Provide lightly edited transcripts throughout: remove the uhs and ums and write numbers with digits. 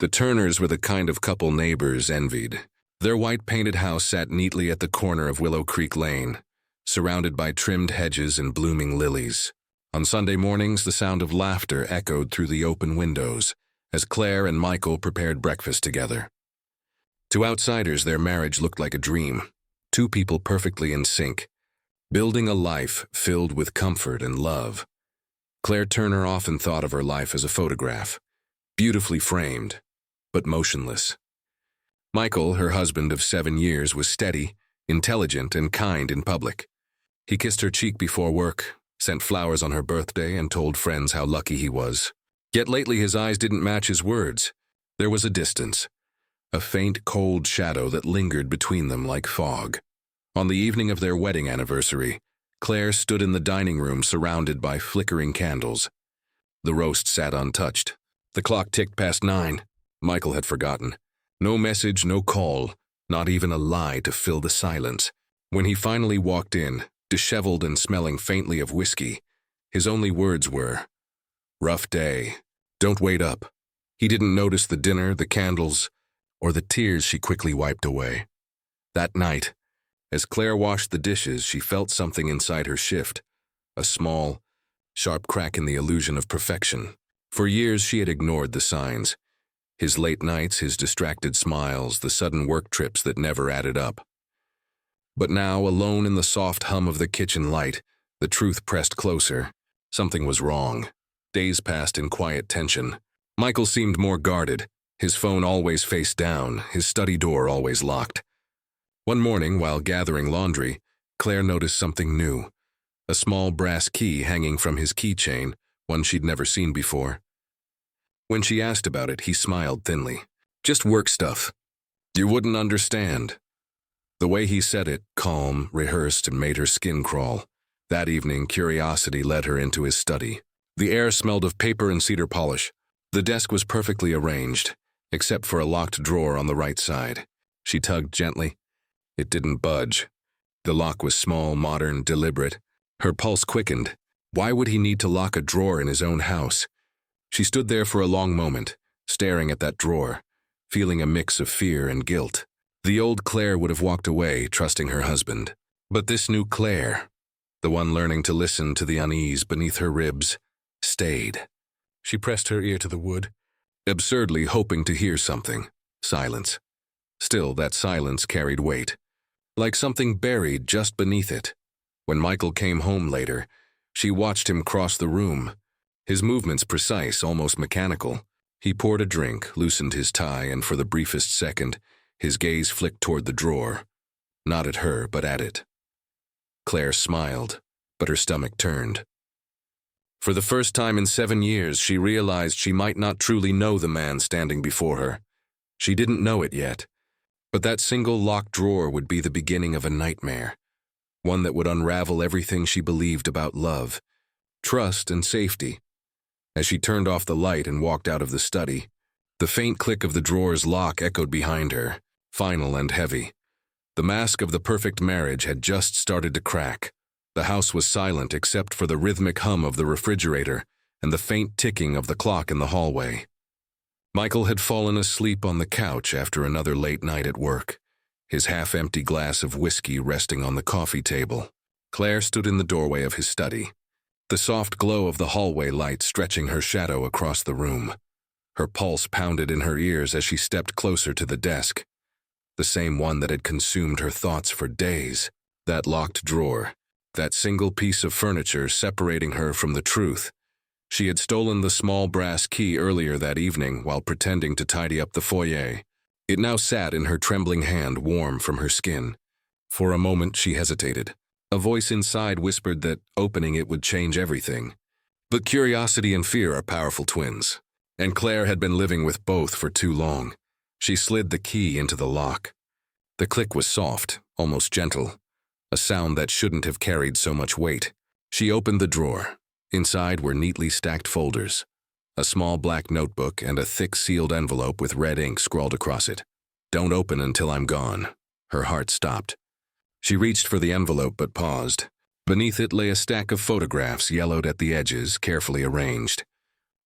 The Turners were the kind of couple neighbors envied. Their white-painted house sat neatly at the corner of Willow Creek Lane, surrounded by trimmed hedges and blooming lilies. On Sunday mornings, the sound of laughter echoed through the open windows as Claire and Michael prepared breakfast together. To outsiders, their marriage looked like a dream. Two people perfectly in sync, building a life filled with comfort and love. Claire Turner often thought of her life as a photograph, beautifully framed, but motionless. Michael, her husband of 7 years, was steady, intelligent, and kind in public. He kissed her cheek before work, sent flowers on her birthday, and told friends how lucky he was. Yet lately his eyes didn't match his words. There was a distance, a faint, cold shadow that lingered between them like fog. On the evening of their wedding anniversary, Claire stood in the dining room surrounded by flickering candles. The roast sat untouched. The clock ticked past 9. Michael had forgotten. No message, no call, not even a lie to fill the silence. When he finally walked in, disheveled and smelling faintly of whiskey, his only words were, "Rough day. Don't wait up." He didn't notice the dinner, the candles, or the tears she quickly wiped away. That night, as Claire washed the dishes, she felt something inside her shift, a small, sharp crack in the illusion of perfection. For years she had ignored the signs. His late nights, his distracted smiles, the sudden work trips that never added up. But now, alone in the soft hum of the kitchen light, the truth pressed closer. Something was wrong. Days passed in quiet tension. Michael seemed more guarded, his phone always face down, his study door always locked. One morning, while gathering laundry, Claire noticed something new. A small brass key hanging from his keychain, one she'd never seen before. When she asked about it, he smiled thinly. "Just work stuff. You wouldn't understand." The way he said it, calm, rehearsed, and made her skin crawl. That evening, curiosity led her into his study. The air smelled of paper and cedar polish. The desk was perfectly arranged, except for a locked drawer on the right side. She tugged gently. It didn't budge. The lock was small, modern, deliberate. Her pulse quickened. Why would he need to lock a drawer in his own house? She stood there for a long moment, staring at that drawer, feeling a mix of fear and guilt. The old Claire would have walked away, trusting her husband. But this new Claire, the one learning to listen to the unease beneath her ribs, stayed. She pressed her ear to the wood, absurdly hoping to hear something. Silence. Still, that silence carried weight, like something buried just beneath it. When Michael came home later, she watched him cross the room, his movements precise, almost mechanical. He poured a drink, loosened his tie, and for the briefest second, his gaze flicked toward the drawer. Not at her, but at it. Claire smiled, but her stomach turned. For the first time in 7 years, she realized she might not truly know the man standing before her. She didn't know it yet, but that single locked drawer would be the beginning of a nightmare, one that would unravel everything she believed about love, trust, and safety. As she turned off the light and walked out of the study, the faint click of the drawer's lock echoed behind her, final and heavy. The mask of the perfect marriage had just started to crack. The house was silent except for the rhythmic hum of the refrigerator and the faint ticking of the clock in the hallway. Michael had fallen asleep on the couch after another late night at work, his half-empty glass of whiskey resting on the coffee table. Claire stood in the doorway of his study, the soft glow of the hallway light stretching her shadow across the room. Her pulse pounded in her ears as she stepped closer to the desk, the same one that had consumed her thoughts for days. That locked drawer, that single piece of furniture separating her from the truth. She had stolen the small brass key earlier that evening while pretending to tidy up the foyer. It now sat in her trembling hand, warm from her skin. For a moment she hesitated. A voice inside whispered that opening it would change everything. But curiosity and fear are powerful twins, and Claire had been living with both for too long. She slid the key into the lock. The click was soft, almost gentle, a sound that shouldn't have carried so much weight. She opened the drawer. Inside were neatly stacked folders, a small black notebook, and a thick sealed envelope with red ink scrawled across it. "Don't open until I'm gone." Her heart stopped. She reached for the envelope but paused. Beneath it lay a stack of photographs, yellowed at the edges, carefully arranged.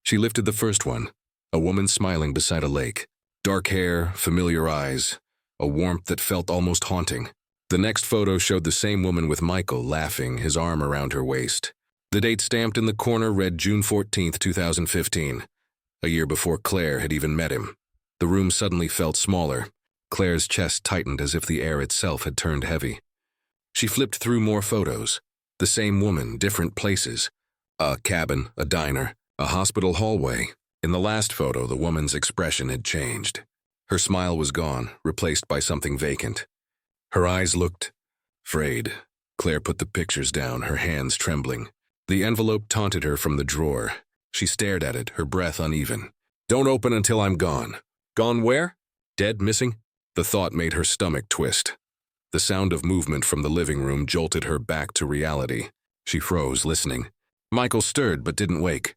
She lifted the first one, A woman smiling beside a lake. Dark hair, familiar eyes, a warmth that felt almost haunting. The next photo showed the same woman with Michael laughing, his arm around her waist. The date stamped in the corner read June 14th, 2015, a year before Claire had even met him. The room suddenly felt smaller. Claire's chest tightened as if the air itself had turned heavy. She flipped through more photos. The same woman, different places. A cabin, a diner, a hospital hallway. In the last photo, the woman's expression had changed. Her smile was gone, replaced by something vacant. Her eyes looked frayed. Claire put the pictures down, her hands trembling. The envelope taunted her from the drawer. She stared at it, her breath uneven. "Don't open until I'm gone." "Gone where? Dead, missing?" The thought made her stomach twist. The sound of movement from the living room jolted her back to reality. She froze, listening. Michael stirred but didn't wake.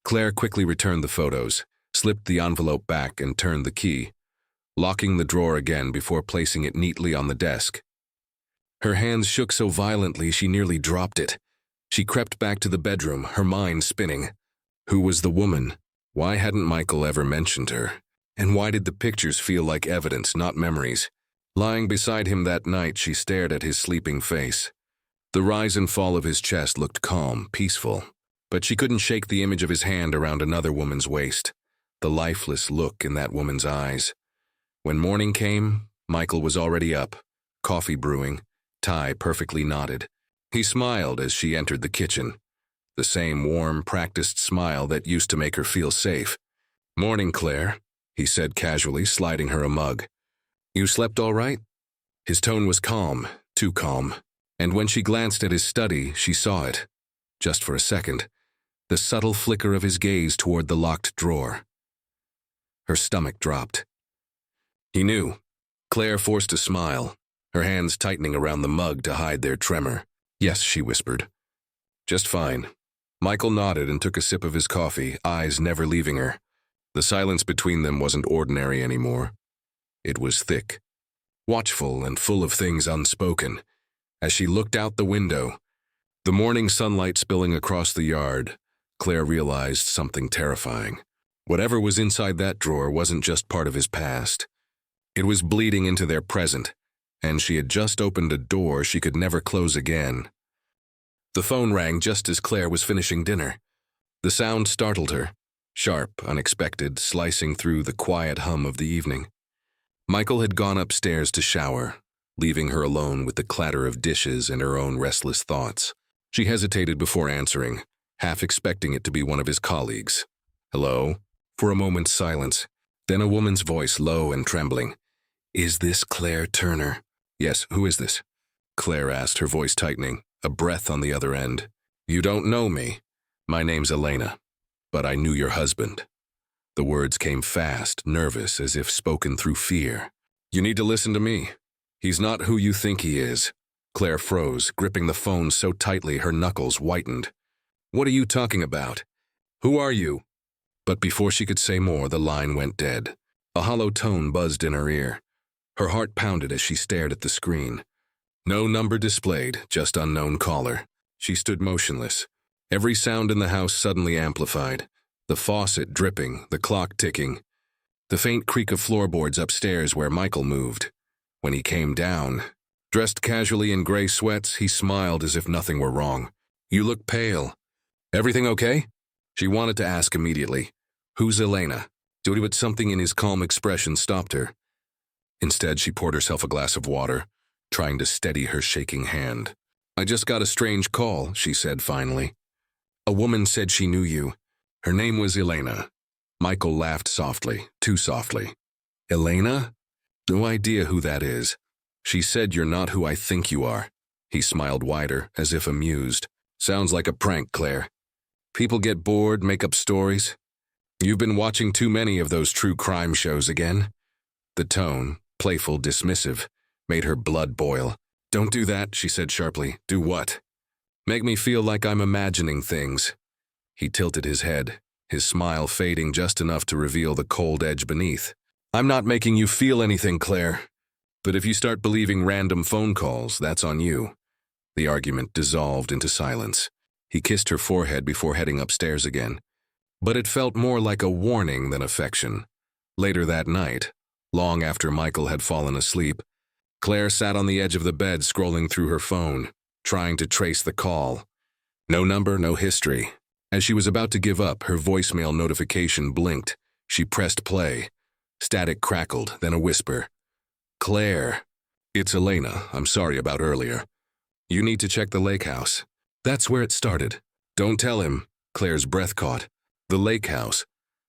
Claire quickly returned the photos, slipped the envelope back and turned the key, locking the drawer again before placing it neatly on the desk. Her hands shook so violently she nearly dropped it. She crept back to the bedroom, her mind spinning. Who was the woman? Why hadn't Michael ever mentioned her? And why did the pictures feel like evidence, not memories? Lying beside him that night, she stared at his sleeping face. The rise and fall of his chest looked calm, peaceful. But she couldn't shake the image of his hand around another woman's waist, the lifeless look in that woman's eyes. When morning came, Michael was already up, coffee brewing, tie perfectly knotted. He smiled as she entered the kitchen, the same warm, practiced smile that used to make her feel safe. "Morning, Claire," he said casually, sliding her a mug. "You slept all right?" His tone was calm, too calm, and when she glanced at his study, she saw it. Just for a second, the subtle flicker of his gaze toward the locked drawer. Her stomach dropped. He knew. Claire forced a smile, her hands tightening around the mug to hide their tremor. "Yes," she whispered. "Just fine." Michael nodded and took a sip of his coffee, eyes never leaving her. The silence between them wasn't ordinary anymore. It was thick, watchful and full of things unspoken. As she looked out the window, the morning sunlight spilling across the yard, Claire realized something terrifying. Whatever was inside that drawer wasn't just part of his past. It was bleeding into their present, and she had just opened a door she could never close again. The phone rang just as Claire was finishing dinner. The sound startled her, sharp, unexpected, slicing through the quiet hum of the evening. Michael had gone upstairs to shower, leaving her alone with the clatter of dishes and her own restless thoughts. She hesitated before answering, half expecting it to be one of his colleagues. "Hello?" For a moment's silence, then a woman's voice, low and trembling. "Is this Claire Turner?" "Yes, who is this?" Claire asked, her voice tightening, a breath on the other end. "You don't know me. My name's Elena, but I knew your husband." The words came fast, nervous, as if spoken through fear. "You need to listen to me. He's not who you think he is." Claire froze, gripping the phone so tightly her knuckles whitened. "What are you talking about? Who are you?" But before she could say more, the line went dead. A hollow tone buzzed in her ear. Her heart pounded as she stared at the screen. No number displayed, just unknown caller. She stood motionless. Every sound in the house suddenly amplified. The faucet dripping, the clock ticking. The faint creak of floorboards upstairs where Michael moved. When he came down, dressed casually in gray sweats, he smiled as if nothing were wrong. "You look pale. Everything okay?" She wanted to ask immediately, "Who's Elena?" But something in his calm expression stopped her. Instead, she poured herself a glass of water, trying to steady her shaking hand. "I just got a strange call," she said finally. "A woman said she knew you. Her name was Elena." Michael laughed softly, too softly. "Elena? No idea who that is. She said you're not who I think you are." He smiled wider, as if amused. "Sounds like a prank, Claire. People get bored, make up stories. You've been watching too many of those true crime shows again." The tone, playful, dismissive, made her blood boil. "Don't do that," she said sharply. "Do what?" "Make me feel like I'm imagining things." He tilted his head, his smile fading just enough to reveal the cold edge beneath. "I'm not making you feel anything, Claire. But if you start believing random phone calls, that's on you." The argument dissolved into silence. He kissed her forehead before heading upstairs again. but it felt more like a warning than affection. Later that night, long after Michael had fallen asleep, Claire sat on the edge of the bed scrolling through her phone, trying to trace the call. No number, no history. As she was about to give up, her voicemail notification blinked. She pressed play. Static crackled, then a whisper. "Claire, it's Elena. I'm sorry about earlier. You need to check the lake house." That's where it started. "Don't tell him," Claire's breath caught. The lake house,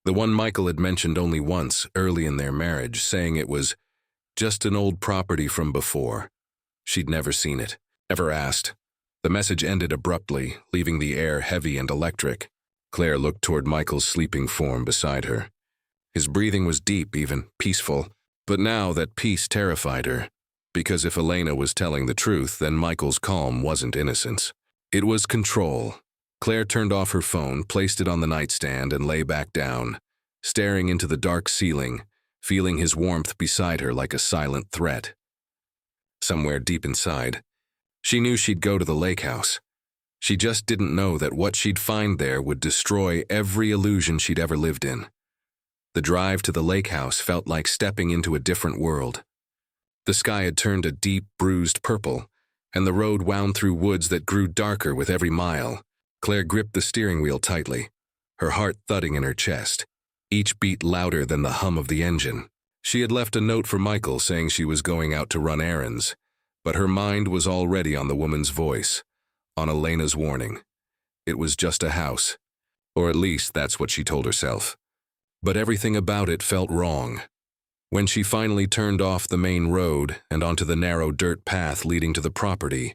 the one Michael had mentioned only once, early in their marriage, saying it was just an old property from before. She'd never seen it, ever asked. The message ended abruptly, leaving the air heavy and electric. Claire looked toward Michael's sleeping form beside her. His breathing was deep, even peaceful, but now that peace terrified her, because if Elena was telling the truth, then Michael's calm wasn't innocence. It was control. Claire turned off her phone, placed it on the nightstand, and lay back down, staring into the dark ceiling, feeling his warmth beside her like a silent threat. Somewhere deep inside, she knew she'd go to the lake house. She just didn't know that what she'd find there would destroy every illusion she'd ever lived in. The drive to the lake house felt like stepping into a different world. The sky had turned a deep, bruised purple, and the road wound through woods that grew darker with every mile. Claire gripped the steering wheel tightly, her heart thudding in her chest, each beat louder than the hum of the engine. She had left a note for Michael saying she was going out to run errands, but her mind was already on the woman's voice, on Elena's warning. It was just a house, or at least that's what she told herself. But everything about it felt wrong. When she finally turned off the main road and onto the narrow dirt path leading to the property,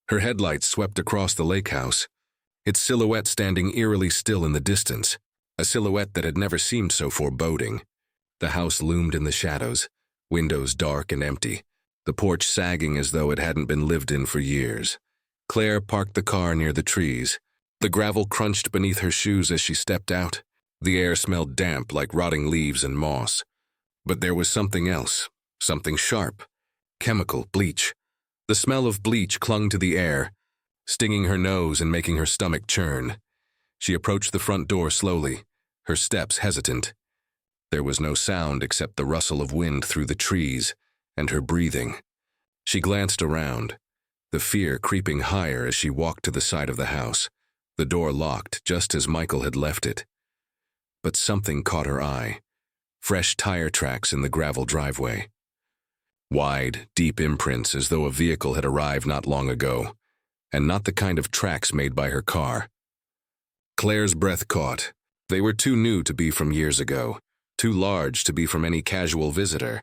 her headlights swept across the lake house, its silhouette standing eerily still in the distance, a silhouette that had never seemed so foreboding. The house loomed in the shadows, windows dark and empty, the porch sagging as though it hadn't been lived in for years. Claire parked the car near the trees. The gravel crunched beneath her shoes as she stepped out. The air smelled damp like rotting leaves and moss. But there was something else, something sharp. Chemical, bleach. The smell of bleach clung to the air, stinging her nose and making her stomach churn. She approached the front door slowly, her steps hesitant. There was no sound except the rustle of wind through the trees and her breathing. She glanced around, the fear creeping higher as she walked to the side of the house, the door locked just as Michael had left it. But something caught her eye. Fresh tire tracks in the gravel driveway. Wide, deep imprints as though a vehicle had arrived not long ago, and not the kind of tracks made by her car. Claire's breath caught. They were too new to be from years ago, too large to be from any casual visitor.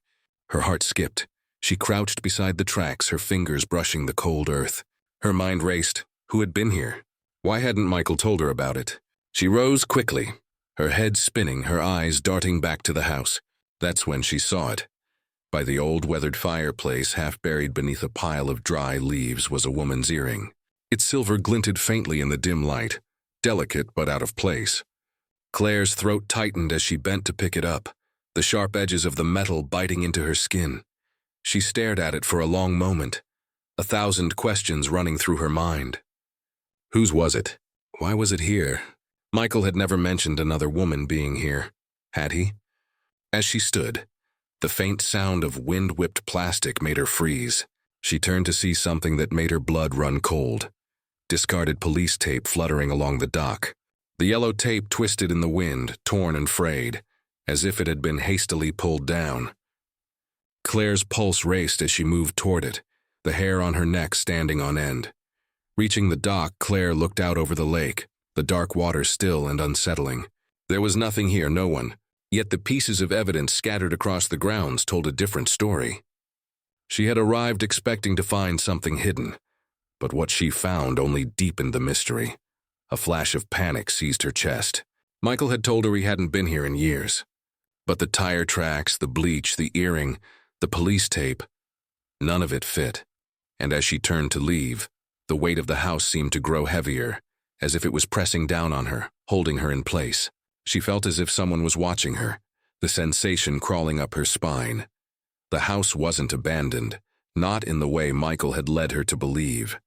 Her heart skipped. She crouched beside the tracks, her fingers brushing the cold earth. Her mind raced. Who had been here? Why hadn't Michael told her about it? She rose quickly, her head spinning, her eyes darting back to the house. That's when she saw it. By the old weathered fireplace, half buried beneath a pile of dry leaves, was a woman's earring. Its silver glinted faintly in the dim light, delicate but out of place. Claire's throat tightened as she bent to pick it up, the sharp edges of the metal biting into her skin. She stared at it for a long moment, 1,000 questions running through her mind. Whose was it? Why was it here? Michael had never mentioned another woman being here, had he? As she stood, the faint sound of wind-whipped plastic made her freeze. She turned to see something that made her blood run cold. Discarded police tape fluttering along the dock. The yellow tape twisted in the wind, torn and frayed, as if it had been hastily pulled down. Claire's pulse raced as she moved toward it, the hair on her neck standing on end. Reaching the dock, Claire looked out over the lake, the dark water still and unsettling. There was nothing here, no one, yet the pieces of evidence scattered across the grounds told a different story. She had arrived expecting to find something hidden, but what she found only deepened the mystery. A flash of panic seized her chest. Michael had told her he hadn't been here in years. But the tire tracks, the bleach, the earring, the police tape, none of it fit. And as she turned to leave, the weight of the house seemed to grow heavier, as if it was pressing down on her, holding her in place. She felt as if someone was watching her, the sensation crawling up her spine. The house wasn't abandoned, not in the way Michael had led her to believe.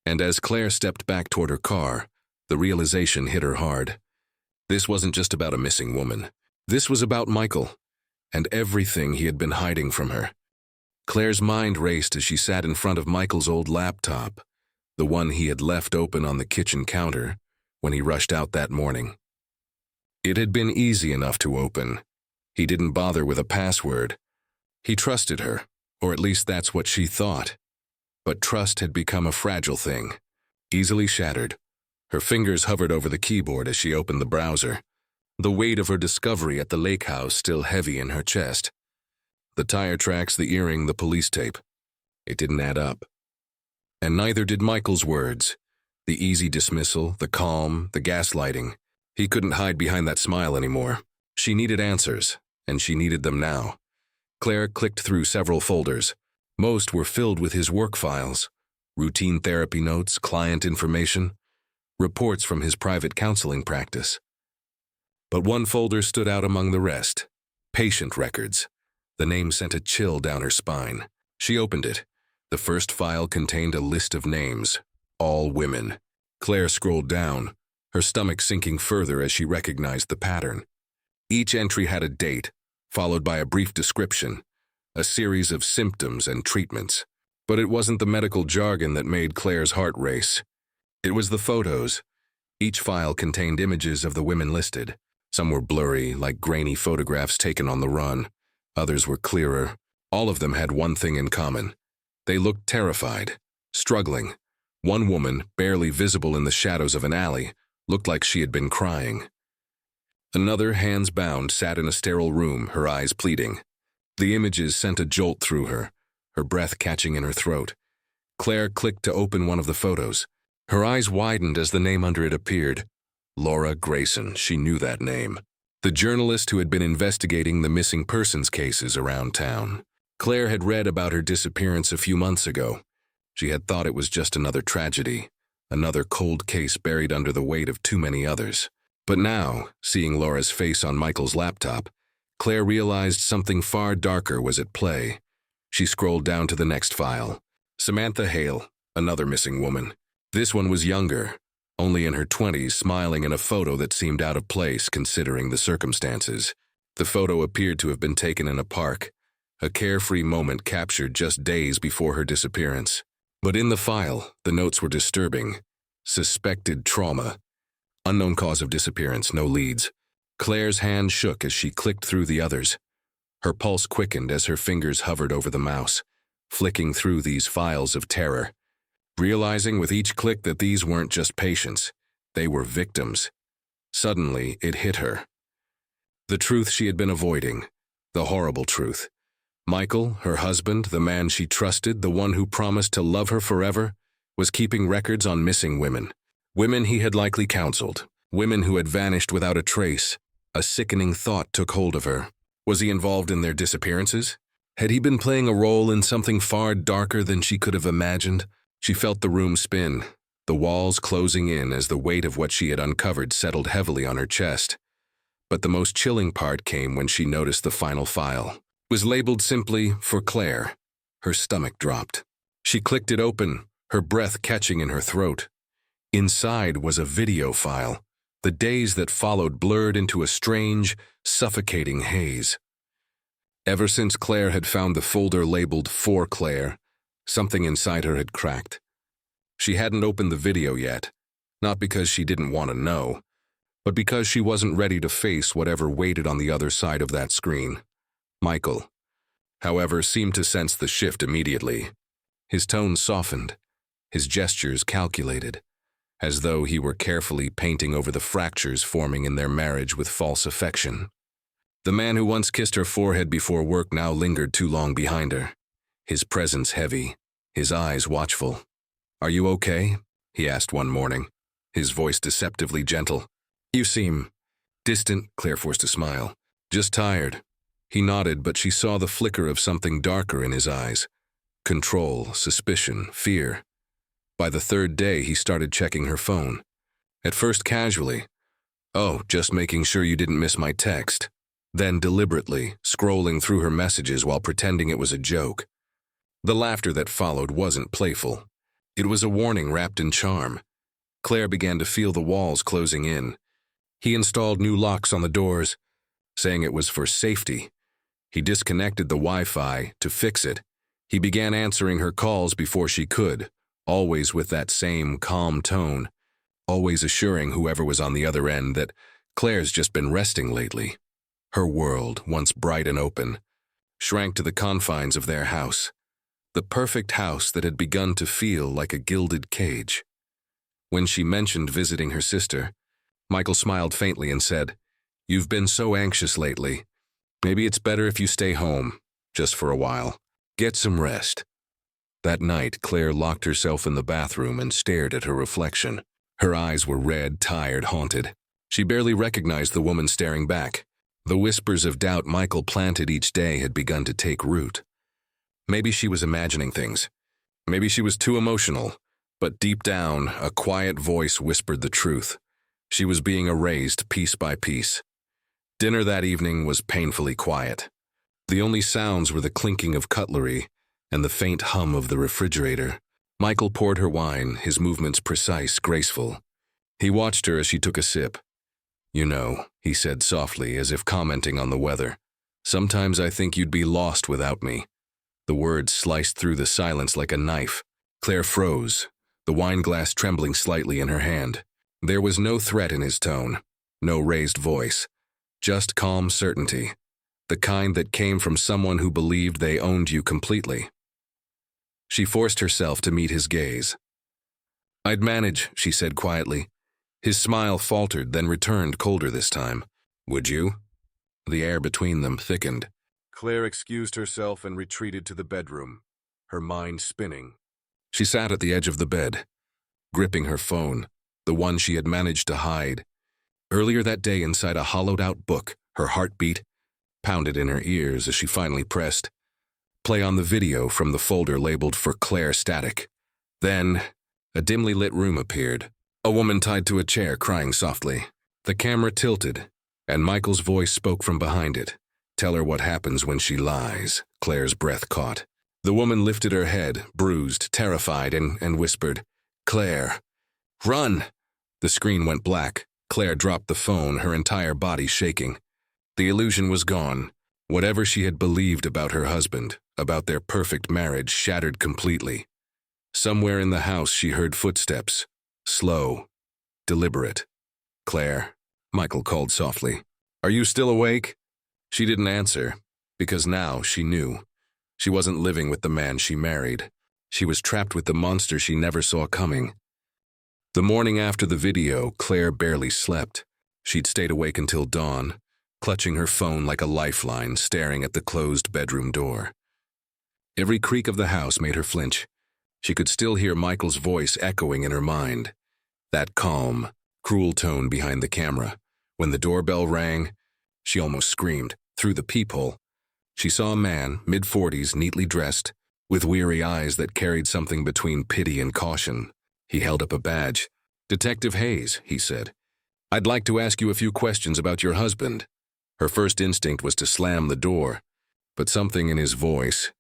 And as Claire stepped back toward her car, the realization hit her hard. This wasn't just about a missing woman. This was about Michael, and everything he had been hiding from her. Claire's mind raced as she sat in front of Michael's old laptop, the one he had left open on the kitchen counter when he rushed out that morning. It had been easy enough to open. He didn't bother with a password. He trusted her, or at least that's what she thought. But trust had become a fragile thing, easily shattered. Her fingers hovered over the keyboard as she opened the browser, the weight of her discovery at the lake house still heavy in her chest. The tire tracks, the earring, the police tape. It didn't add up. And neither did Michael's words. The easy dismissal, the calm, the gaslighting. He couldn't hide behind that smile anymore. She needed answers, and she needed them now. Claire clicked through several folders. Most were filled with his work files, routine therapy notes, client information, reports from his private counseling practice. But one folder stood out among the rest. Patient records. The name sent a chill down her spine. She opened it. The first file contained a list of names, all women. Claire scrolled down, her stomach sinking further as she recognized the pattern. Each entry had a date, followed by a brief description, a series of symptoms and treatments. But it wasn't the medical jargon that made Claire's heart race. It was the photos. Each file contained images of the women listed. Some were blurry, like grainy photographs taken on the run. Others were clearer. All of them had one thing in common. They looked terrified, struggling. One woman, barely visible in the shadows of an alley, looked like she had been crying. Another, hands bound, sat in a sterile room, her eyes pleading. The images sent a jolt through her breath catching in her throat. Claire clicked to open one of the photos. Her eyes widened as the name under it appeared. Laura Grayson, she knew that name. The journalist who had been investigating the missing persons cases around town. Claire had read about her disappearance a few months ago. She had thought it was just another tragedy, another cold case buried under the weight of too many others. But now, seeing Laura's face on Michael's laptop, Claire realized something far darker was at play. She scrolled down to the next file. Samantha Hale, another missing woman. This one was younger, only in her 20s, smiling in a photo that seemed out of place considering the circumstances. The photo appeared to have been taken in a park, a carefree moment captured just days before her disappearance. But in the file, the notes were disturbing. Suspected trauma. Unknown cause of disappearance, no leads. Claire's hand shook as she clicked through the others. Her pulse quickened as her fingers hovered over the mouse, flicking through these files of terror. Realizing with each click that these weren't just patients, they were victims. Suddenly, it hit her. The truth she had been avoiding, the horrible truth. Michael, her husband, the man she trusted, the one who promised to love her forever, was keeping records on missing women. Women he had likely counseled, women who had vanished without a trace. A sickening thought took hold of her. Was he involved in their disappearances? Had he been playing a role in something far darker than she could have imagined? She felt the room spin, the walls closing in as the weight of what she had uncovered settled heavily on her chest. But the most chilling part came when she noticed the final file. It was labeled simply, "For Claire." Her stomach dropped. She clicked it open, her breath catching in her throat. Inside was a video file. The days that followed blurred into a strange, suffocating haze. Ever since Claire had found the folder labeled "For Claire," something inside her had cracked. She hadn't opened the video yet, not because she didn't want to know, but because she wasn't ready to face whatever waited on the other side of that screen. Michael, however, seemed to sense the shift immediately. His tone softened, his gestures calculated, as though he were carefully painting over the fractures forming in their marriage with false affection. The man who once kissed her forehead before work now lingered too long behind her, his presence heavy, his eyes watchful. "Are you okay?" he asked one morning, his voice deceptively gentle. "You seem distant," Claire forced a smile. "Just tired." He nodded, but she saw the flicker of something darker in his eyes. Control, suspicion, fear. By the third day, he started checking her phone. At first casually. "Oh, just making sure you didn't miss my text." Then deliberately, scrolling through her messages while pretending it was a joke. The laughter that followed wasn't playful. It was a warning wrapped in charm. Claire began to feel the walls closing in. He installed new locks on the doors, saying it was for safety. He disconnected the Wi-Fi to fix it. He began answering her calls before she could, always with that same calm tone, always assuring whoever was on the other end that Claire's just been resting lately. Her world, once bright and open, shrank to the confines of their house, the perfect house that had begun to feel like a gilded cage. When she mentioned visiting her sister, Michael smiled faintly and said, "You've been so anxious lately. Maybe it's better if you stay home, just for a while. Get some rest." That night, Claire locked herself in the bathroom and stared at her reflection. Her eyes were red, tired, haunted. She barely recognized the woman staring back. The whispers of doubt Michael planted each day had begun to take root. Maybe she was imagining things. Maybe she was too emotional. But deep down, a quiet voice whispered the truth. She was being erased piece by piece. Dinner that evening was painfully quiet. The only sounds were the clinking of cutlery and the faint hum of the refrigerator. Michael poured her wine, his movements precise, graceful. He watched her as she took a sip. "You know," he said softly, as if commenting on the weather, "sometimes I think you'd be lost without me." The words sliced through the silence like a knife. Claire froze, the wine glass trembling slightly in her hand. There was no threat in his tone, no raised voice, just calm certainty, the kind that came from someone who believed they owned you completely. She forced herself to meet his gaze. "I'd manage," she said quietly. His smile faltered, then returned colder this time. "Would you?" The air between them thickened. Claire excused herself and retreated to the bedroom, her mind spinning. She sat at the edge of the bed, gripping her phone, the one she had managed to hide. Earlier that day, inside a hollowed-out book, her heartbeat pounded in her ears as she finally pressed play on the video from the folder labeled "For Claire Static." Then, a dimly lit room appeared, a woman tied to a chair crying softly. The camera tilted, and Michael's voice spoke from behind it. "Tell her what happens when she lies." Claire's breath caught. The woman lifted her head, bruised, terrified, and whispered, "Claire, run!" The screen went black. Claire dropped the phone, her entire body shaking. The illusion was gone. Whatever she had believed about her husband, about their perfect marriage, shattered completely. Somewhere in the house she heard footsteps, slow, deliberate. "Claire," Michael called softly, "are you still awake?" She didn't answer, because now she knew. She wasn't living with the man she married. She was trapped with the monster she never saw coming. The morning after the video, Claire barely slept. She'd stayed awake until dawn, clutching her phone like a lifeline, staring at the closed bedroom door. Every creak of the house made her flinch. She could still hear Michael's voice echoing in her mind. That calm, cruel tone behind the camera. When the doorbell rang, she almost screamed. Through the peephole, she saw a man, mid-40s, neatly dressed, with weary eyes that carried something between pity and caution. He held up a badge. "Detective Hayes," he said. "I'd like to ask you a few questions about your husband." Her first instinct was to slam the door, but something in his voice,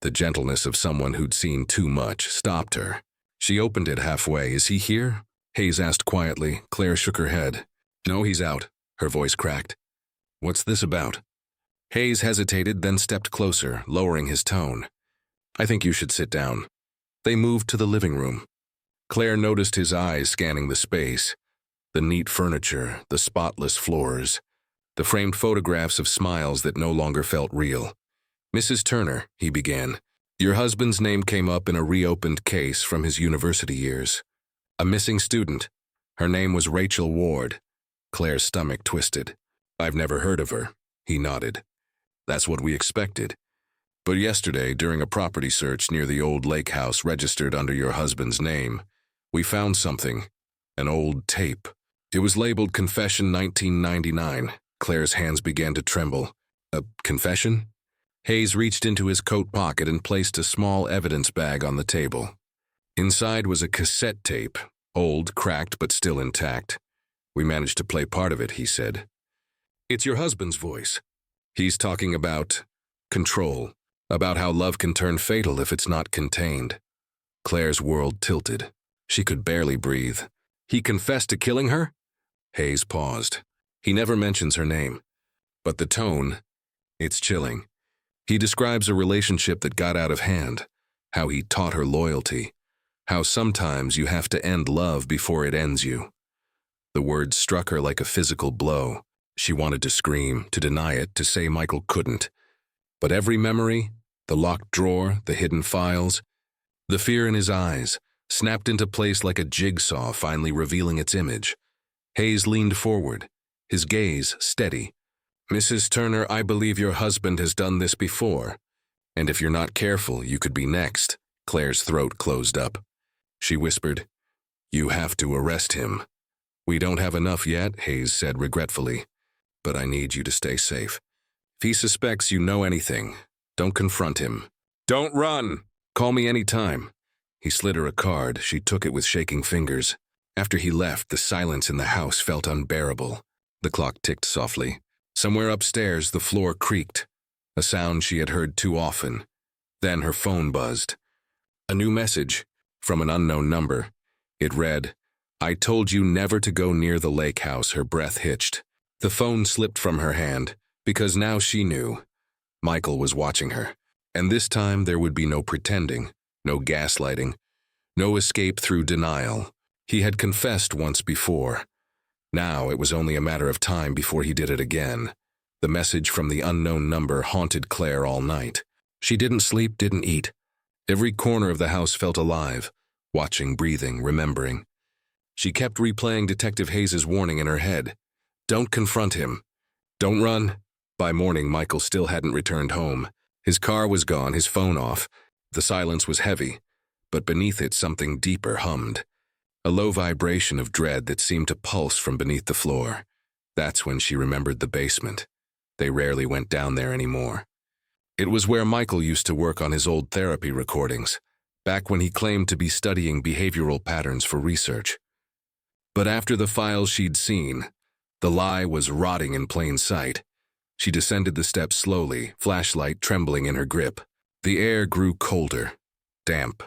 the gentleness of someone who'd seen too much, stopped her. She opened it halfway. "Is he here?" Hayes asked quietly. Claire shook her head. "No, he's out." Her voice cracked. "What's this about?" Hayes hesitated, then stepped closer, lowering his tone. "I think you should sit down." They moved to the living room. Claire noticed his eyes scanning the space, the neat furniture, the spotless floors, the framed photographs of smiles that no longer felt real. "Mrs. Turner," he began, "your husband's name came up in a reopened case from his university years. A missing student. Her name was Rachel Ward." Claire's stomach twisted. "I've never heard of her," he nodded. "That's what we expected. But yesterday, during a property search near the old lake house registered under your husband's name, we found something, an old tape. It was labeled Confession 1999. Claire's hands began to tremble. "A confession?" Hayes reached into his coat pocket and placed a small evidence bag on the table. Inside was a cassette tape, old, cracked, but still intact. "We managed to play part of it," he said. "It's your husband's voice. He's talking about control, about how love can turn fatal if it's not contained." Claire's world tilted. She could barely breathe. "He confessed to killing her?" Hayes paused. He never mentions her name. But the tone, it's chilling. He describes a relationship that got out of hand, how he taught her loyalty, how sometimes you have to end love before it ends you. The words struck her like a physical blow. She wanted to scream, to deny it, to say Michael couldn't. But every memory, the locked drawer, the hidden files, the fear in his eyes, snapped into place like a jigsaw finally revealing its image. Hayes leaned forward, his gaze steady. "Mrs. Turner, I believe your husband has done this before. And if you're not careful, you could be next." Claire's throat closed up. She whispered, "You have to arrest him." "We don't have enough yet," Hayes said regretfully. "But I need you to stay safe. If he suspects you know anything, don't confront him. Don't run! Call me any time." He slid her a card. She took it with shaking fingers. After he left, the silence in the house felt unbearable. The clock ticked softly. Somewhere upstairs, the floor creaked, a sound she had heard too often. Then her phone buzzed. A new message, from an unknown number. It read, "I told you never to go near the lake house." Her breath hitched. The phone slipped from her hand, because now she knew. Michael was watching her. And this time there would be no pretending, no gaslighting, no escape through denial. He had confessed once before. Now it was only a matter of time before he did it again. The message from the unknown number haunted Claire all night. She didn't sleep, didn't eat. Every corner of the house felt alive, watching, breathing, remembering. She kept replaying Detective Hayes' warning in her head. Don't confront him. Don't run. By morning, Michael still hadn't returned home. His car was gone, his phone off. The silence was heavy, but beneath it something deeper hummed. A low vibration of dread that seemed to pulse from beneath the floor. That's when she remembered the basement. They rarely went down there anymore. It was where Michael used to work on his old therapy recordings, back when he claimed to be studying behavioral patterns for research. But after the files she'd seen, the lie was rotting in plain sight. She descended the steps slowly, flashlight trembling in her grip. The air grew colder, damp,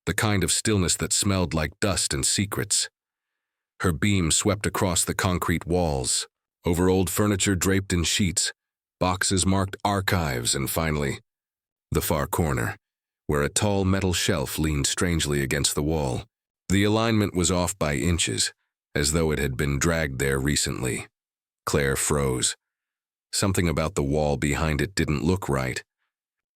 the kind of stillness that smelled like dust and secrets. Her beam swept across the concrete walls, over old furniture draped in sheets, boxes marked archives, and finally, the far corner, where a tall metal shelf leaned strangely against the wall. The alignment was off by inches, as though it had been dragged there recently. Claire froze. Something about the wall behind it didn't look right.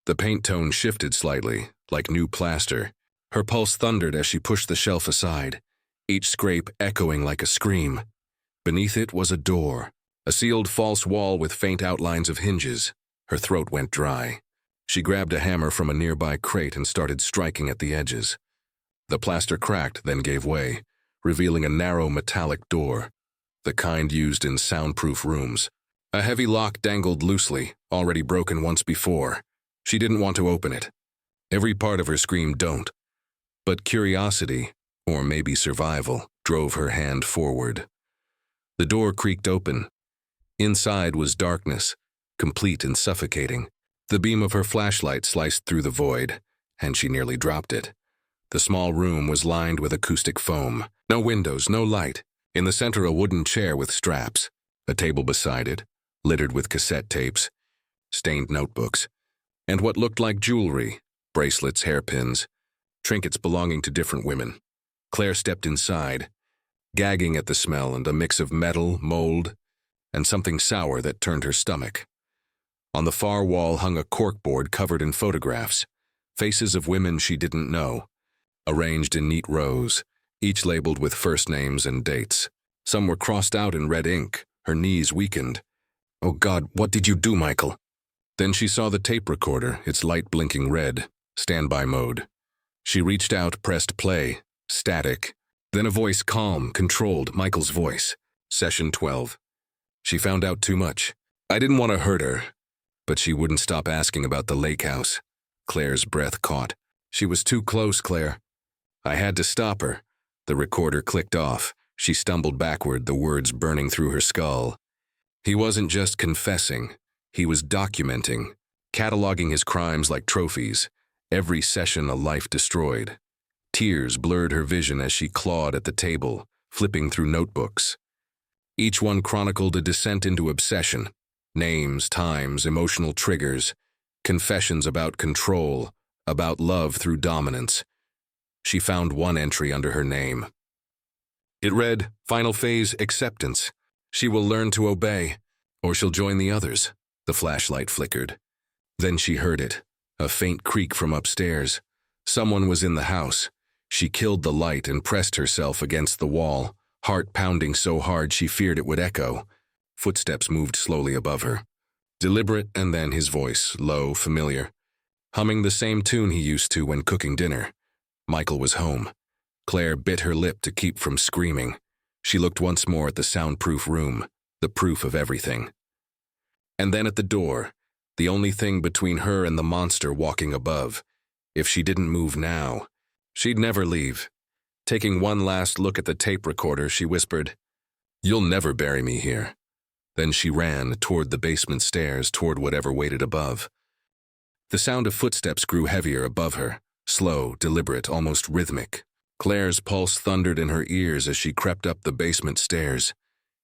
The paint tone shifted slightly, like new plaster. Her pulse thundered as she pushed the shelf aside, each scrape echoing like a scream. Beneath it was a door, a sealed false wall with faint outlines of hinges. Her throat went dry. She grabbed a hammer from a nearby crate and started striking at the edges. The plaster cracked, then gave way, revealing a narrow metallic door, the kind used in soundproof rooms. A heavy lock dangled loosely, already broken once before. She didn't want to open it. Every part of her screamed, "Don't." But curiosity, or maybe survival, drove her hand forward. The door creaked open. Inside was darkness, complete and suffocating. The beam of her flashlight sliced through the void, and she nearly dropped it. The small room was lined with acoustic foam. No windows, no light. In the center, a wooden chair with straps. A table beside it, littered with cassette tapes, stained notebooks, and what looked like jewelry, bracelets, hairpins, trinkets belonging to different women. Claire stepped inside, gagging at the smell and a mix of metal, mold, and something sour that turned her stomach. On the far wall hung a corkboard covered in photographs, faces of women she didn't know, arranged in neat rows, each labeled with first names and dates. Some were crossed out in red ink. Her knees weakened. "Oh God, what did you do, Michael?" Then she saw the tape recorder, its light blinking red, standby mode. She reached out, pressed play, static. Then a voice, calm, controlled, Michael's voice. Session 12. She found out too much. I didn't want to hurt her, but she wouldn't stop asking about the lake house. Claire's breath caught. She was too close, Claire. I had to stop her. The recorder clicked off. She stumbled backward, the words burning through her skull. He wasn't just confessing. He was documenting, cataloging his crimes like trophies, every session a life destroyed. Tears blurred her vision as she clawed at the table, flipping through notebooks. Each one chronicled a descent into obsession. Names, times, emotional triggers, confessions about control, about love through dominance. She found one entry under her name. It read, "Final phase, acceptance. She will learn to obey, or she'll join the others." The flashlight flickered. Then she heard it, a faint creak from upstairs. Someone was in the house. She killed the light and pressed herself against the wall, heart pounding so hard she feared it would echo. Footsteps moved slowly above her. Deliberate, and then his voice, low, familiar, humming the same tune he used to when cooking dinner. Michael was home. Claire bit her lip to keep from screaming. She looked once more at the soundproof room, the proof of everything. And then at the door, the only thing between her and the monster walking above. If she didn't move now, she'd never leave. Taking one last look at the tape recorder, she whispered, "You'll never bury me here." Then she ran toward the basement stairs, toward whatever waited above. The sound of footsteps grew heavier above her, slow, deliberate, almost rhythmic. Claire's pulse thundered in her ears as she crept up the basement stairs,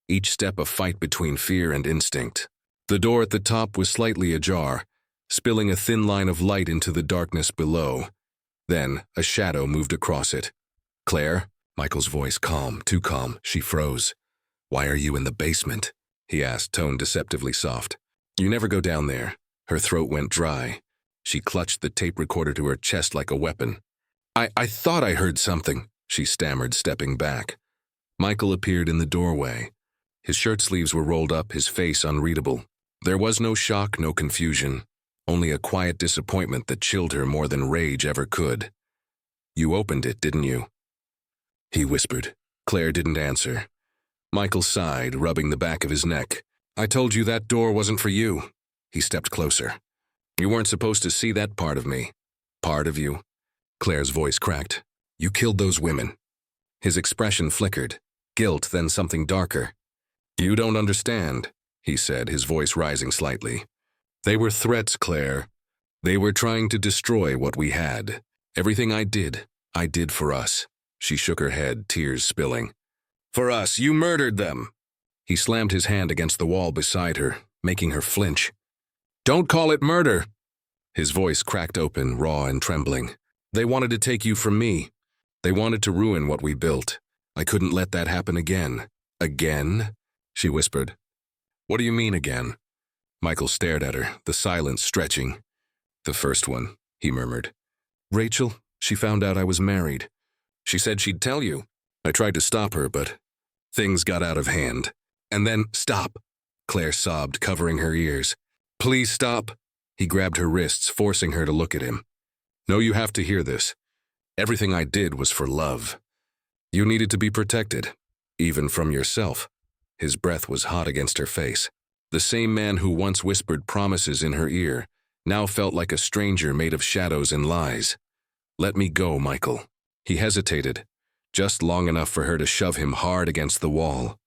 each step a fight between fear and instinct. The door at the top was slightly ajar, spilling a thin line of light into the darkness below. Then a shadow moved across it. "Claire?" Michael's voice calm, too calm. She froze. "Why are you in the basement?" he asked, tone deceptively soft. "You never go down there." Her throat went dry. She clutched the tape recorder to her chest like a weapon. I thought I heard something," she stammered, stepping back. Michael appeared in the doorway. His shirt sleeves were rolled up, his face unreadable. There was no shock, no confusion, only a quiet disappointment that chilled her more than rage ever could. "You opened it, didn't you?" he whispered. Claire didn't answer. Michael sighed, rubbing the back of his neck. "I told you that door wasn't for you." He stepped closer. "You weren't supposed to see that part of me." "Part of you?" Claire's voice cracked. "You killed those women." His expression flickered. Guilt, then something darker. "You don't understand," he said, his voice rising slightly. "They were threats, Claire. They were trying to destroy what we had. Everything I did for us." She shook her head, tears spilling. "For us, you murdered them." He slammed his hand against the wall beside her, making her flinch. "Don't call it murder." His voice cracked open, raw and trembling. "They wanted to take you from me. They wanted to ruin what we built. I couldn't let that happen again." "Again?" she whispered. "What do you mean again?" Michael stared at her, the silence stretching. "The first one," he murmured. "Rachel, she found out I was married. She said she'd tell you. I tried to stop her, but things got out of hand. And then, stop," Claire sobbed, covering her ears. "Please stop." He grabbed her wrists, forcing her to look at him. "No, you have to hear this. Everything I did was for love. You needed to be protected, even from yourself." His breath was hot against her face. The same man who once whispered promises in her ear now felt like a stranger made of shadows and lies. "Let me go, Michael." He hesitated, just long enough for her to shove him hard against the wall.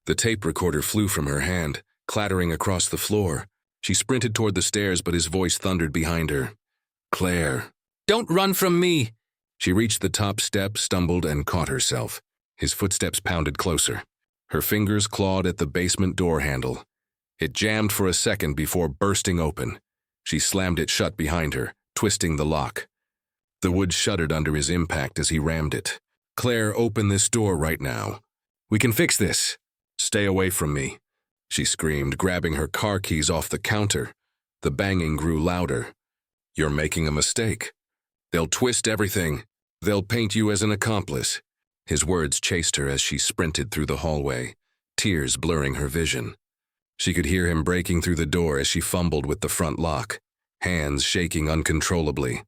The tape recorder flew from her hand, clattering across the floor. She sprinted toward the stairs, but his voice thundered behind her. "Claire." "Don't run from me!" She reached the top step, stumbled, and caught herself. His footsteps pounded closer. Her fingers clawed at the basement door handle. It jammed for a second before bursting open. She slammed it shut behind her, twisting the lock. The wood shuddered under his impact as he rammed it. "Claire, open this door right now. We can fix this." "Stay away from me," she screamed, grabbing her car keys off the counter. The banging grew louder. "You're making a mistake. They'll twist everything. They'll paint you as an accomplice." His words chased her as she sprinted through the hallway, tears blurring her vision. She could hear him breaking through the door as she fumbled with the front lock, hands shaking uncontrollably.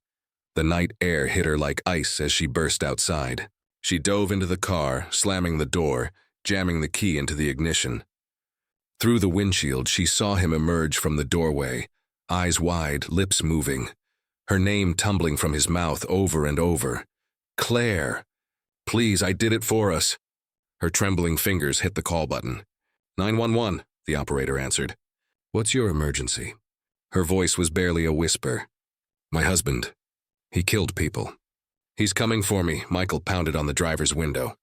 The night air hit her like ice as she burst outside. She dove into the car, slamming the door, jamming the key into the ignition. Through the windshield, she saw him emerge from the doorway, eyes wide, lips moving. Her name tumbling from his mouth over and over. "Claire. Please, I did it for us." Her trembling fingers hit the call button. 911, the operator answered. "What's your emergency?" Her voice was barely a whisper. "My husband. He killed people." "He's coming for me," Michael pounded on the driver's window.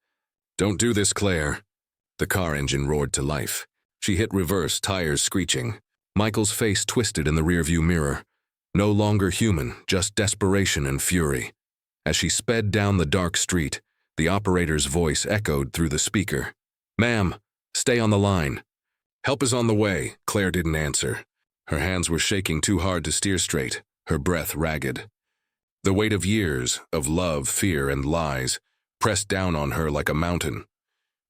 "Don't do this, Claire." The car engine roared to life. She hit reverse, tires screeching. Michael's face twisted in the rearview mirror. No longer human, just desperation and fury. As she sped down the dark street, the operator's voice echoed through the speaker. "Ma'am, stay on the line." "Help is on the way," Claire didn't answer. Her hands were shaking too hard to steer straight, her breath ragged. The weight of years, of love, fear, and lies, pressed down on her like a mountain.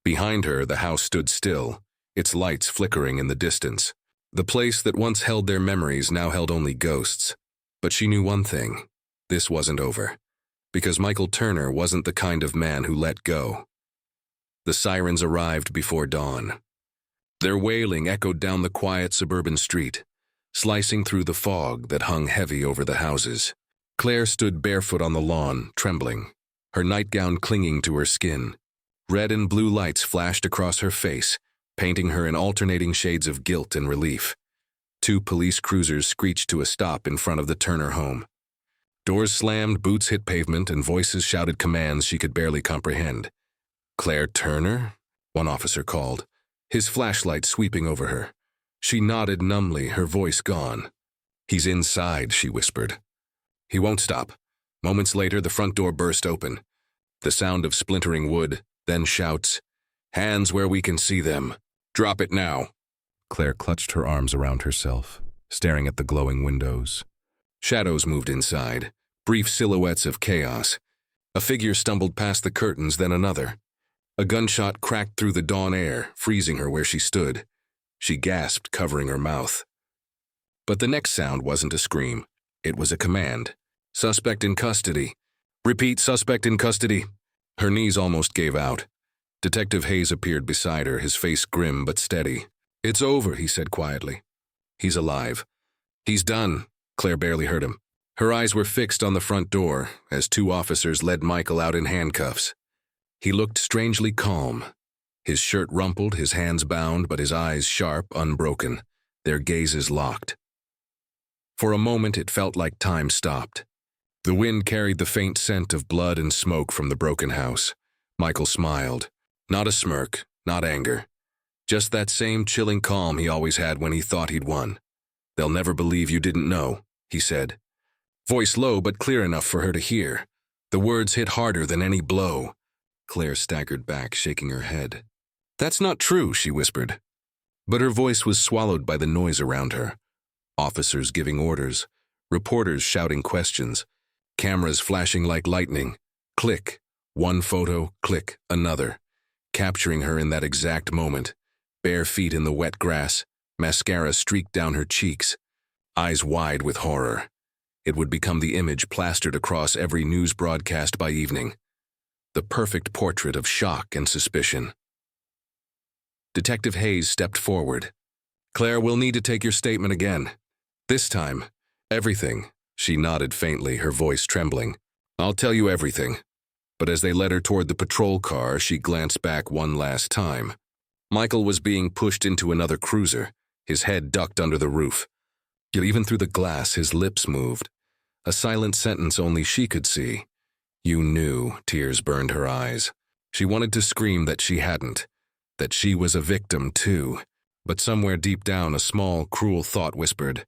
Behind her, the house stood still, its lights flickering in the distance. The place that once held their memories now held only ghosts. But she knew one thing. This wasn't over. Because Michael Turner wasn't the kind of man who let go. The sirens arrived before dawn. Their wailing echoed down the quiet suburban street, slicing through the fog that hung heavy over the houses. Claire stood barefoot on the lawn, trembling, her nightgown clinging to her skin. Red and blue lights flashed across her face, painting her in alternating shades of guilt and relief. 2 police cruisers screeched to a stop in front of the Turner home. Doors slammed, boots hit pavement, and voices shouted commands she could barely comprehend. "Claire Turner?" one officer called, his flashlight sweeping over her. She nodded numbly, her voice gone. "He's inside," she whispered. "He won't stop." Moments later, the front door burst open. The sound of splintering wood, then shouts. "Hands where we can see them. Drop it now." Claire clutched her arms around herself, staring at the glowing windows. Shadows moved inside, brief silhouettes of chaos. A figure stumbled past the curtains, then another. A gunshot cracked through the dawn air, freezing her where she stood. She gasped, covering her mouth. But the next sound wasn't a scream. It was a command. "Suspect in custody." "Repeat, suspect in custody." Her knees almost gave out. Detective Hayes appeared beside her, his face grim but steady. "It's over," he said quietly. "He's alive." "He's done." Claire barely heard him. Her eyes were fixed on the front door as 2 officers led Michael out in handcuffs. He looked strangely calm. His shirt rumpled, his hands bound, but his eyes sharp, unbroken, their gazes locked. For a moment it felt like time stopped. The wind carried the faint scent of blood and smoke from the broken house. Michael smiled. Not a smirk, not anger. Just that same chilling calm he always had when he thought he'd won. "They'll never believe you didn't know," he said. Voice low but clear enough for her to hear. The words hit harder than any blow. Claire staggered back, shaking her head. "That's not true," she whispered. But her voice was swallowed by the noise around her. Officers giving orders, reporters shouting questions, cameras flashing like lightning. Click, one photo, click, another, capturing her in that exact moment. Bare feet in the wet grass, mascara streaked down her cheeks, eyes wide with horror. It would become the image plastered across every news broadcast by evening. The perfect portrait of shock and suspicion. Detective Hayes stepped forward. "Claire, we'll need to take your statement again. This time, everything." She nodded faintly, her voice trembling. "I'll tell you everything." But as they led her toward the patrol car, she glanced back one last time. Michael was being pushed into another cruiser, his head ducked under the roof. Yet even through the glass, his lips moved. A silent sentence only she could see. "You knew," tears burned her eyes. She wanted to scream that she hadn't, that she was a victim too. But somewhere deep down, a small, cruel thought whispered,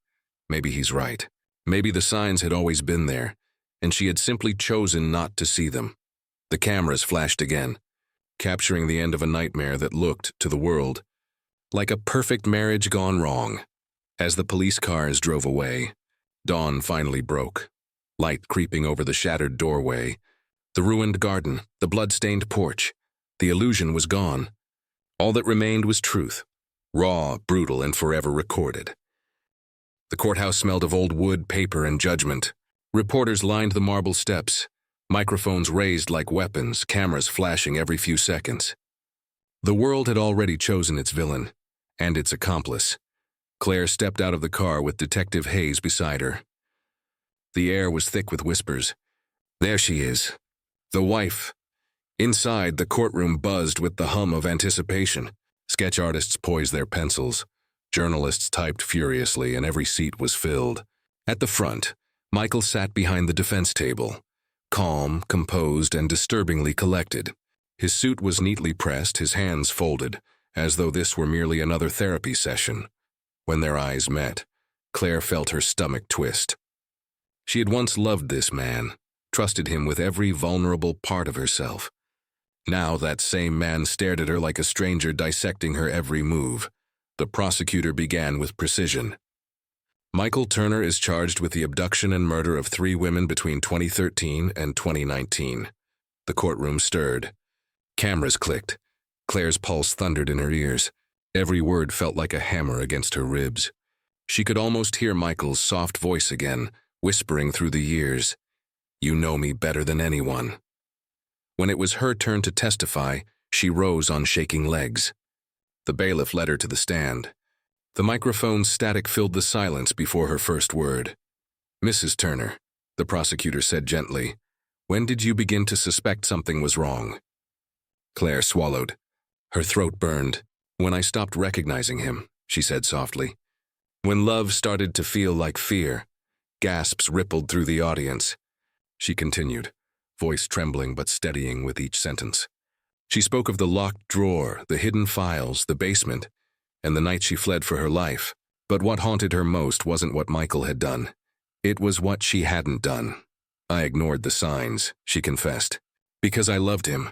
maybe he's right. Maybe the signs had always been there, and she had simply chosen not to see them. The cameras flashed again, capturing the end of a nightmare that looked, to the world, like a perfect marriage gone wrong. As the police cars drove away, dawn finally broke, light creeping over the shattered doorway, the ruined garden, the blood-stained porch. The illusion was gone. All that remained was truth, raw, brutal, and forever recorded. The courthouse smelled of old wood, paper, and judgment. Reporters lined the marble steps, microphones raised like weapons, cameras flashing every few seconds. The world had already chosen its villain, and its accomplice. Claire stepped out of the car with Detective Hayes beside her. The air was thick with whispers. There she is, the wife. Inside, the courtroom buzzed with the hum of anticipation. Sketch artists poised their pencils. Journalists typed furiously, and every seat was filled. At the front, Michael sat behind the defense table, calm, composed, and disturbingly collected. His suit was neatly pressed, his hands folded, as though this were merely another therapy session. When their eyes met, Claire felt her stomach twist. She had once loved this man, trusted him with every vulnerable part of herself. Now that same man stared at her like a stranger, dissecting her every move. The prosecutor began with precision. Michael Turner is charged with the abduction and murder of 3 women between 2013 and 2019. The courtroom stirred. Cameras clicked. Claire's pulse thundered in her ears. Every word felt like a hammer against her ribs. She could almost hear Michael's soft voice again, whispering through the years, "You know me better than anyone." When it was her turn to testify, she rose on shaking legs. The bailiff led her to the stand. The microphone's static filled the silence before her first word. "Mrs. Turner," the prosecutor said gently, "when did you begin to suspect something was wrong?" Claire swallowed. Her throat burned. "When I stopped recognizing him," she said softly. "When love started to feel like fear." Gasps rippled through the audience. She continued, voice trembling but steadying with each sentence. She spoke of the locked drawer, the hidden files, the basement, and the night she fled for her life. But what haunted her most wasn't what Michael had done. It was what she hadn't done. "I ignored the signs," she confessed, "because I loved him.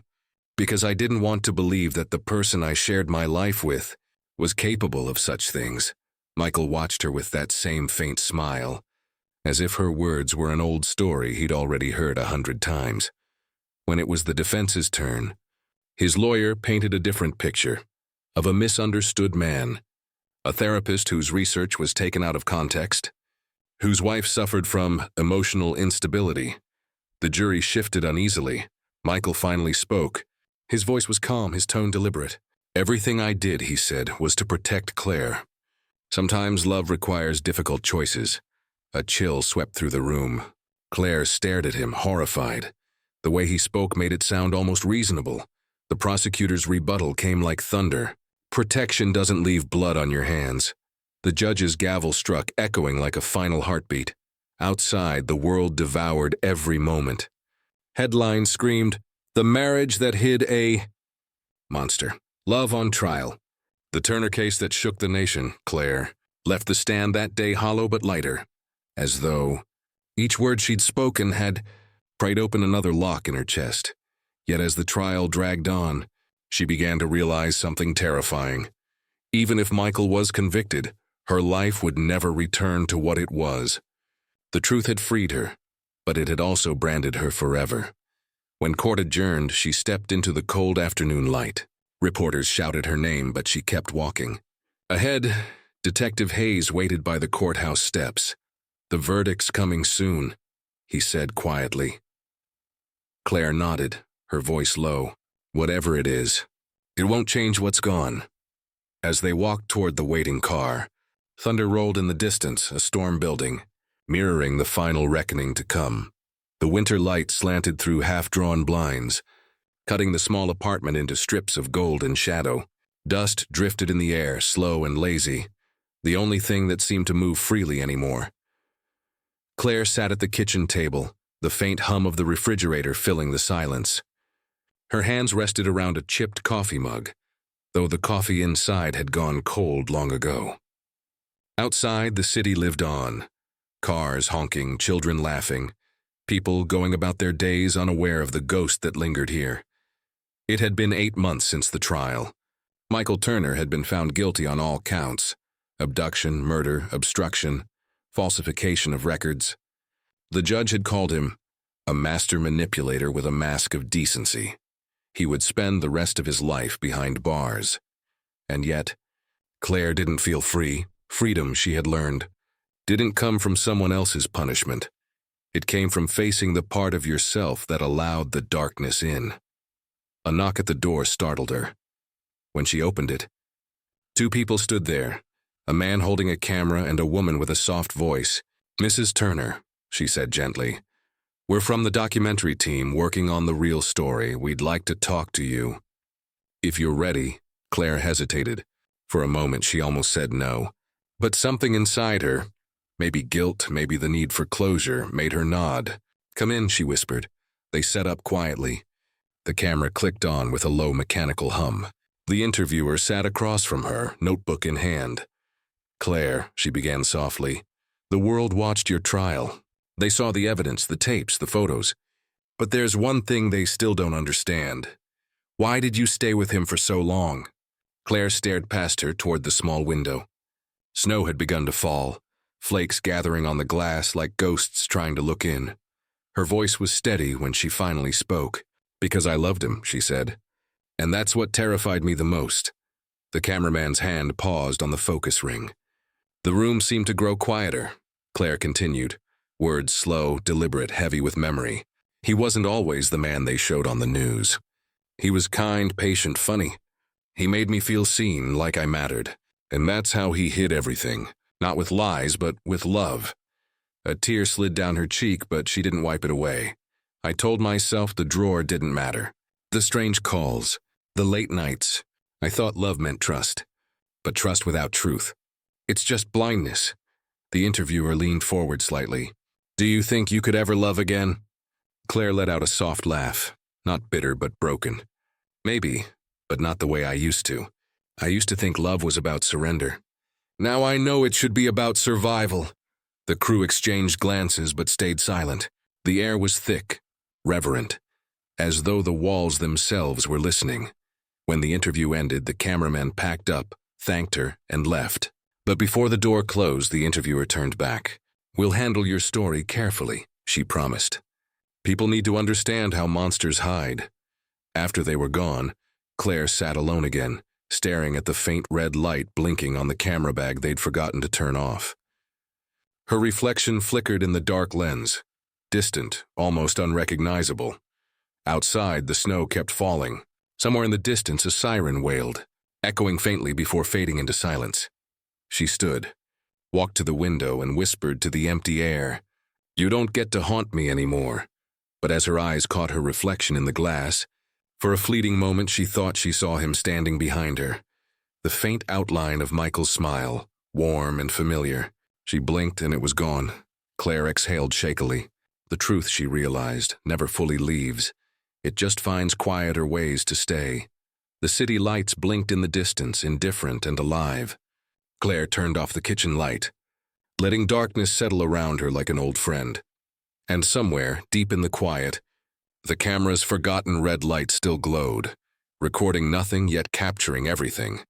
Because I didn't want to believe that the person I shared my life with was capable of such things." Michael watched her with that same faint smile, as if her words were an old story he'd already heard 100 times. When it was the defense's turn, his lawyer painted a different picture, of a misunderstood man, a therapist whose research was taken out of context, whose wife suffered from emotional instability. The jury shifted uneasily. Michael finally spoke. His voice was calm, his tone deliberate. "Everything I did," he said, "was to protect Claire. Sometimes love requires difficult choices." A chill swept through the room. Claire stared at him, horrified. The way he spoke made it sound almost reasonable. The prosecutor's rebuttal came like thunder. "Protection doesn't leave blood on your hands." The judge's gavel struck, echoing like a final heartbeat. Outside, the world devoured every moment. Headlines screamed, "The marriage that hid a monster. Love on trial." The Turner case that shook the nation, Claire, left the stand that day hollow but lighter, as though each word she'd spoken had pried open another lock in her chest. Yet as the trial dragged on, she began to realize something terrifying. Even if Michael was convicted, her life would never return to what it was. The truth had freed her, but it had also branded her forever. When court adjourned, she stepped into the cold afternoon light. Reporters shouted her name, but she kept walking. Ahead, Detective Hayes waited by the courthouse steps. "The verdict's coming soon," he said quietly. Claire nodded, her voice low. "Whatever it is, it won't change what's gone." As they walked toward the waiting car, thunder rolled in the distance, a storm building, mirroring the final reckoning to come. The winter light slanted through half-drawn blinds, cutting the small apartment into strips of golden shadow. Dust drifted in the air, slow and lazy, the only thing that seemed to move freely anymore. Claire sat at the kitchen table, the faint hum of the refrigerator filling the silence. Her hands rested around a chipped coffee mug, though the coffee inside had gone cold long ago. Outside, the city lived on. Cars honking, children laughing, people going about their days unaware of the ghost that lingered here. It had been 8 months since the trial. Michael Turner had been found guilty on all counts: abduction, murder, obstruction, falsification of records. The judge had called him a master manipulator with a mask of decency. He would spend the rest of his life behind bars. And yet, Claire didn't feel free. Freedom, she had learned, didn't come from someone else's punishment. It came from facing the part of yourself that allowed the darkness in. A knock at the door startled her. When she opened it, 2 people stood there, a man holding a camera and a woman with a soft voice. "Mrs. Turner," she said gently, "we're from the documentary team working on the real story. We'd like to talk to you." "If you're ready," Claire hesitated. For a moment she almost said no. But something inside her, maybe guilt, maybe the need for closure, made her nod. "Come in," she whispered. They sat up quietly. The camera clicked on with a low mechanical hum. The interviewer sat across from her, notebook in hand. "Claire," she began softly, "the world watched your trial. They saw the evidence, the tapes, the photos. But there's one thing they still don't understand. Why did you stay with him for so long?" Claire stared past her toward the small window. Snow had begun to fall, flakes gathering on the glass like ghosts trying to look in. Her voice was steady when she finally spoke. "Because I loved him," she said. "And that's what terrified me the most." The cameraman's hand paused on the focus ring. The room seemed to grow quieter. Claire continued, words slow, deliberate, heavy with memory. "He wasn't always the man they showed on the news. He was kind, patient, funny. He made me feel seen, like I mattered. And that's how he hid everything. Not with lies, but with love." A tear slid down her cheek, but she didn't wipe it away. "I told myself the drawer didn't matter. The strange calls, the late nights. I thought love meant trust. But trust without truth. It's just blindness." The interviewer leaned forward slightly. "Do you think you could ever love again?" Claire let out a soft laugh, not bitter but broken. "Maybe, but not the way I used to. I used to think love was about surrender. Now I know it should be about survival." The crew exchanged glances but stayed silent. The air was thick, reverent, as though the walls themselves were listening. When the interview ended, the cameraman packed up, thanked her, and left. But before the door closed, the interviewer turned back. "We'll handle your story carefully," she promised. "People need to understand how monsters hide." After they were gone, Claire sat alone again, staring at the faint red light blinking on the camera bag they'd forgotten to turn off. Her reflection flickered in the dark lens, distant, almost unrecognizable. Outside, the snow kept falling. Somewhere in the distance, a siren wailed, echoing faintly before fading into silence. She stood, walked to the window, and whispered to the empty air, "You don't get to haunt me anymore." But as her eyes caught her reflection in the glass, for a fleeting moment she thought she saw him standing behind her. The faint outline of Michael's smile, warm and familiar. She blinked and it was gone. Claire exhaled shakily. The truth, she realized, never fully leaves. It just finds quieter ways to stay. The city lights blinked in the distance, indifferent and alive. Claire turned off the kitchen light, letting darkness settle around her like an old friend. And somewhere, deep in the quiet, the camera's forgotten red light still glowed, recording nothing yet capturing everything.